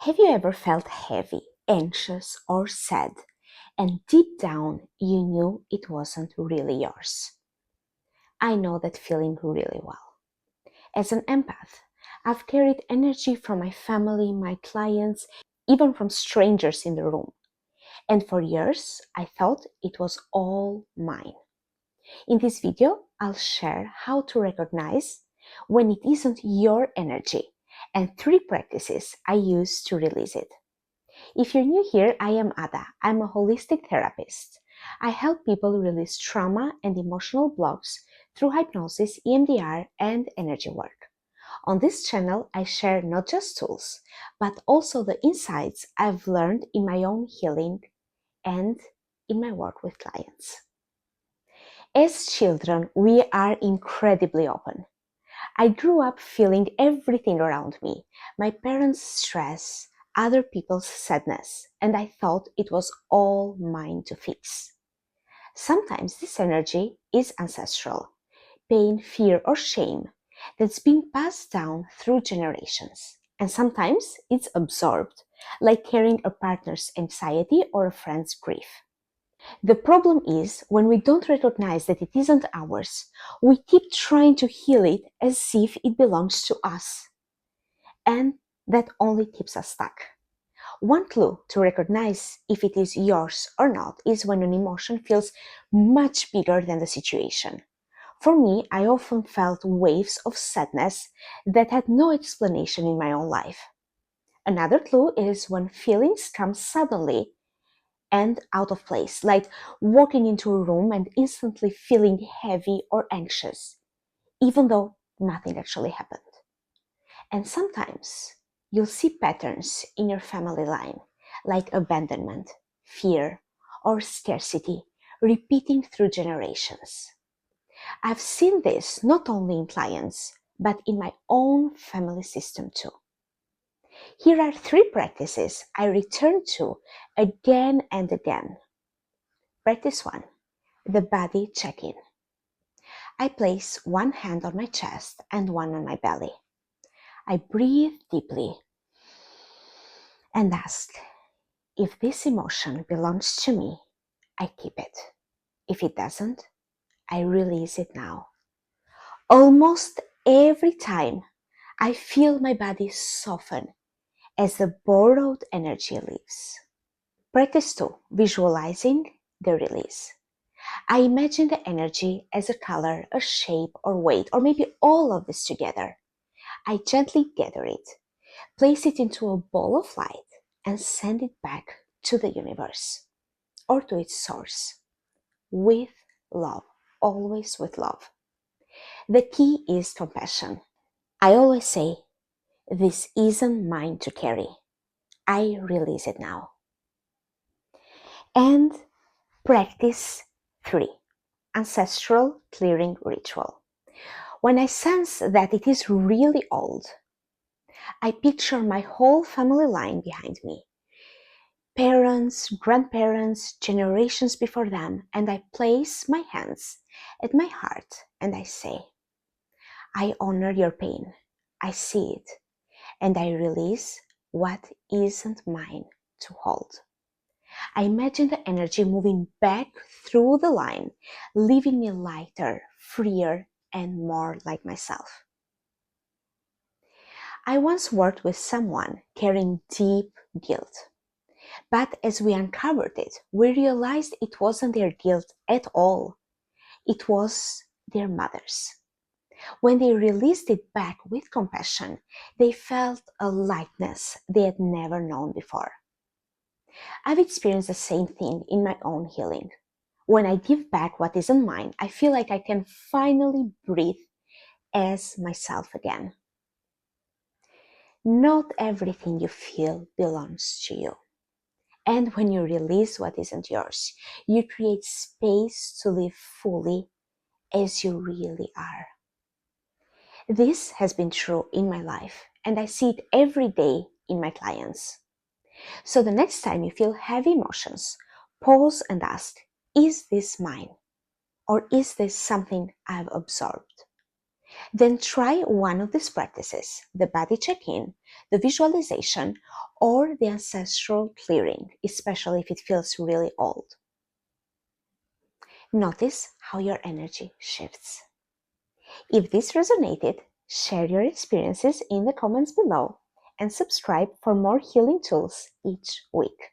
Have you ever felt heavy, anxious, or sad, and deep down you knew it wasn't really yours? I know that feeling really well. As an empath, I've carried energy from my family, my clients, even from strangers in the room. And for years, I thought it was all mine. In this video, I'll share how to recognize when it isn't your energy and 3 practices I use to release it. If you're new here, I am Ada. I'm a holistic therapist. I help people release trauma and emotional blocks through hypnosis, EMDR, and energy work. On this channel, I share not just tools, but also the insights I've learned in my own healing and in my work with clients. As children, we are incredibly open. I grew up feeling everything around me, my parents' stress, other people's sadness, and I thought it was all mine to fix. Sometimes this energy is ancestral, pain, fear, or shame that's being passed down through generations. And sometimes it's absorbed, like carrying a partner's anxiety or a friend's grief. The problem is when we don't recognize that it isn't ours, we keep trying to heal it as if it belongs to us. And that only keeps us stuck. One clue to recognize if it is yours or not is when an emotion feels much bigger than the situation. For me, I often felt waves of sadness that had no explanation in my own life. Another clue is when feelings come suddenly and out of place, like walking into a room and instantly feeling heavy or anxious, even though nothing actually happened. And sometimes you'll see patterns in your family line, like abandonment, fear, or scarcity, repeating through generations. I've seen this not only in clients, but in my own family system too. Here are 3 practices I return to again and again. Practice 1. The body check-in. I place one hand on my chest and one on my belly. I breathe deeply and ask, if this emotion belongs to me, I keep it. If it doesn't, I release it now. Almost every time, I feel my body soften as the borrowed energy leaves. Practice 2. Visualizing the release. I imagine the energy as a color, a shape, or weight, or maybe all of this together. I gently gather it, place it into a ball of light, and send it back to the universe or to its source with love, always with love. The key is compassion. I always say, this isn't mine to carry. I release it now. And practice 3. Ancestral clearing ritual. When I sense that it is really old, I picture my whole family line behind me. Parents, grandparents, generations before them, and I place my hands at my heart and I say, I honor your pain, I see it, and I release what isn't mine to hold. I imagine the energy moving back through the line, leaving me lighter, freer, and more like myself. I once worked with someone carrying deep guilt. But as we uncovered it, we realized it wasn't their guilt at all. It was their mother's. When they released it back with compassion, they felt a lightness they had never known before. I've experienced the same thing in my own healing. When I give back what isn't mine, I feel like I can finally breathe as myself again. Not everything you feel belongs to you. And when you release what isn't yours, you create space to live fully as you really are. This has been true in my life, and I see it every day in my clients. So the next time you feel heavy emotions, pause and ask, is this mine? Or is this something I've absorbed? Then try one of these practices, the body check-in, the visualization, or the ancestral clearing, especially if it feels really old. Notice how your energy shifts. If this resonated, share your experiences in the comments below and subscribe for more healing tools each week.